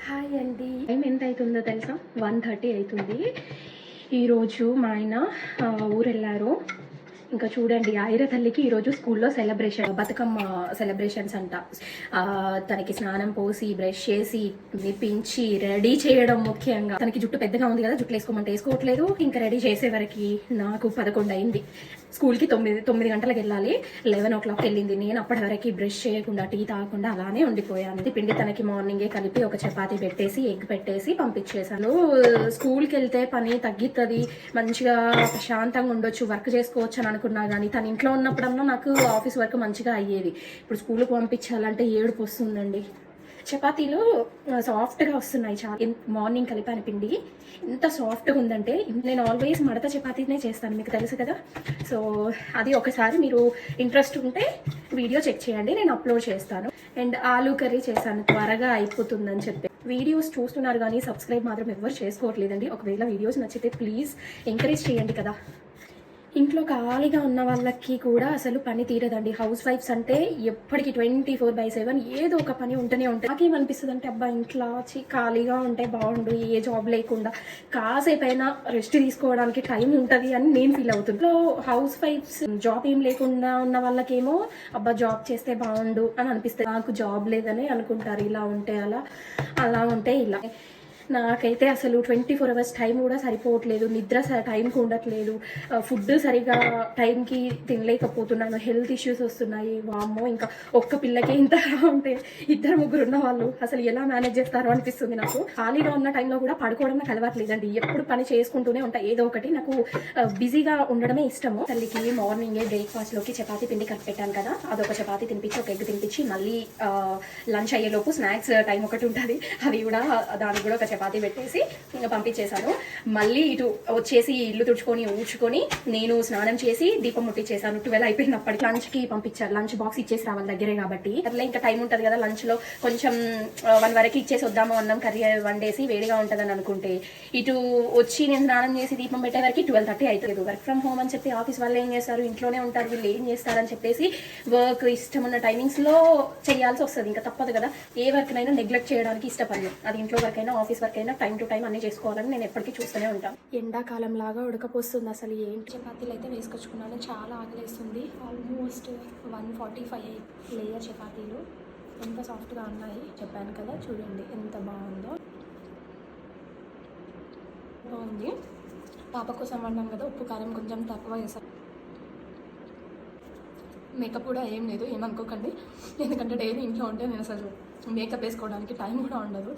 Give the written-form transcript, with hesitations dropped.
Hi అండి. Time ఎంత అవుతుందో తెలుసా? 1:30 అవుతుంది. ఈరోజు మా ఆయన ఊరెళ్ళారు. ఇంకా చూడండి, ఆయిర తల్లికి ఈరోజు స్కూల్లో సెలబ్రేషన్, బతుకమ్మ సెలబ్రేషన్స్ అంట. తనకి స్నానం పోసి బ్రష్ చేసి విప్పించి రెడీ చేయడం, ముఖ్యంగా తనకి జుట్టు పెద్దగా ఉంది కదా, జుట్లు వేసుకోమంటే వేసుకోవట్లేదు. ఇంకా రెడీ చేసే వరకు నాకు 11 అయింది. స్కూల్కి 9 గంటలకు వెళ్ళాలి. 11 o'clock వెళ్ళింది. నేను అప్పటి వరకు బ్రష్ చేయకుండా టీ తాగకుండా అలానే ఉండిపోయాను. పిండి తనకి మార్నింగే కలిపి ఒక చపాతీ పెట్టేసి ఎగ్ పెట్టేసి పంపించేశాను. స్కూల్కి వెళ్తే పని తగ్గుతుంది, మంచిగా ప్రశాంతంగా ఉండొచ్చు, వర్క్ చేసుకోవచ్చు అని అనుకున్నా. కానీ తను ఇంట్లో ఉన్నప్పుడన్నా నాకు ఆఫీస్ వర్క్ మంచిగా అయ్యేది. ఇప్పుడు స్కూల్కి పంపించాలంటే ఏడుపు వస్తుందండి. చపాతీలు సాఫ్ట్గా వస్తున్నాయి. చాలా మార్నింగ్ కలిపాను పిండి, ఎంత సాఫ్ట్గా ఉందంటే. నేను ఆల్వేస్ మడత చపాతీనే చేస్తాను, మీకు తెలుసు కదా. సో అది ఒకసారి మీరు ఇంట్రెస్ట్ ఉంటే వీడియో చెక్ చేయండి, నేను అప్లోడ్ చేస్తాను. అండ్ ఆలూ కర్రీ చేశాను, త్వరగా అయిపోతుందని చెప్పి. వీడియోస్ చూస్తున్నారు కానీ సబ్స్క్రైబ్ మాత్రం ఎవరు చేసుకోవట్లేదండి. ఒకవేళ వీడియోస్ నచ్చితే ప్లీజ్ ఎంకరేజ్ చేయండి కదా. ఇంట్లో ఖాళీగా ఉన్న వాళ్ళకి కూడా అసలు పని తీరదండి. హౌస్ వైఫ్స్ అంటే ఎప్పటికీ 24/7 ఏదో ఒక పని ఉంటూనే ఉంటుంది. నాకేమనిపిస్తుంది అంటే, అబ్బా ఇంట్లో ఖాళీగా ఉంటే బాగుండు, ఏ జాబ్ లేకుండా కాసేపైనా రెస్ట్ తీసుకోవడానికి టైం ఉంటుంది అని నేను ఫీల్ అవుతుంది. హౌస్ వైఫ్స్ జాబ్ ఏం లేకుండా ఉన్న వాళ్ళకేమో అబ్బా జాబ్ చేస్తే బాగుండు అని అనిపిస్తుంది. నాకు జాబ్ లేదని అనుకుంటారు. ఇలా ఉంటే అలా, అలా ఉంటే ఇలా. నాకైతే అసలు 24 hours టైం కూడా సరిపోవట్లేదు. నిద్ర టైంకి ఉండట్లేదు. ఫుడ్ సరిగా టైంకి తినలేకపోతున్నాను. హెల్త్ ఇష్యూస్ వస్తున్నాయి. వామ్మో, ఇంకా ఒక్క పిల్లకే ఇంతగా ఉంటే 2-3 ఉన్న వాళ్ళు అసలు ఎలా మేనేజ్ చేస్తారో అనిపిస్తుంది నాకు. ఖాళీగా ఉన్న టైంలో కూడా పడుకోవడం నాకు అలవాట్లేదండి. ఎప్పుడు పని చేసుకుంటూనే ఉంటా ఏదో ఒకటి. నాకు బిజీగా ఉండడమే ఇష్టము. తల్లికి మార్నింగే బ్రేక్ఫాస్ట్లోకి చపాతీ పిండి కలిపి పెట్టాను కదా, అదొక చపాతీ తినిపించి ఒక ఎగ్ తినిపించి, మళ్ళీ లంచ్ అయ్యేలోపు స్నాక్స్ టైం ఒకటి ఉంటుంది, అది కూడా దానికి కూడా ఒక చపాతీ పెట్టేసి ఇంకా పంపించేశాను. మళ్ళీ ఇటు వచ్చేసి ఇల్లు తుడుచుకొని ఊడ్చుకొని నేను స్నానం చేసి దీపం ముట్టించేసాను. 12 అయిపోయినప్పటికి లంచ్కి పంపించారు. లంచ్ బాక్స్ ఇచ్చేసి రావాలి దగ్గరే కాబట్టి. అట్లా ఇంకా టైం ఉంటుంది కదా, లంచ్లో కొంచెం 1 వరకు ఇచ్చేసి వద్దాము, అన్నం కర్రీ వండేసి వేడిగా ఉంటుందని అనుకుంటే, ఇటు వచ్చి నేను స్నానం చేసి దీపం పెట్టే వరకు 12:30 అవుతుంది. వర్క్ ఫ్రమ్ హోమ్ అని చెప్పి ఆఫీస్ వాళ్ళు ఏం చేస్తారు, ఇంట్లోనే ఉంటారు, వీళ్ళు ఏం చేస్తారని చెప్పేసి వర్క్ ఇష్టం ఉన్న టైమింగ్స్లో చేయాల్సి వస్తుంది. ఇంకా తప్పదు కదా. ఏ వర్క్నైనా నెగ్లెక్ట్ చేయడానికి ఇష్టపడను. అది ఇంట్లో వర్క్ అయినా ఆఫీస్ వర్క్ అయినా టైం టు టైం అన్ని చేసుకోవాలని నేను ఎప్పటికీ చూస్తూనే ఉంటాను. ఎండాకాలం లాగా ఉడకపోస్తుంది అసలు. ఏంటి చపాతీలు అయితే వేసుకొచ్చుకున్నాను, చాలా ఆకలిస్తుంది. ఆల్మోస్ట్ 145 లేయర్ చపాతీలు ఎంత సాఫ్ట్గా ఉన్నాయి చెప్పాను కదా. చూడండి ఎంత బాగుందో. బాగుంది. పాప కోసం వండాం కదా, ఉప్పు కారం కొంచెం తక్కువ వేసాను. మేకప్ కూడా ఏం లేదు, ఏమనుకోకండి. ఎందుకంటే డైలీ ఇంట్లో ఉంటే నేను అసలు మేకప్ వేసుకోవడానికి టైం కూడా ఉండదు.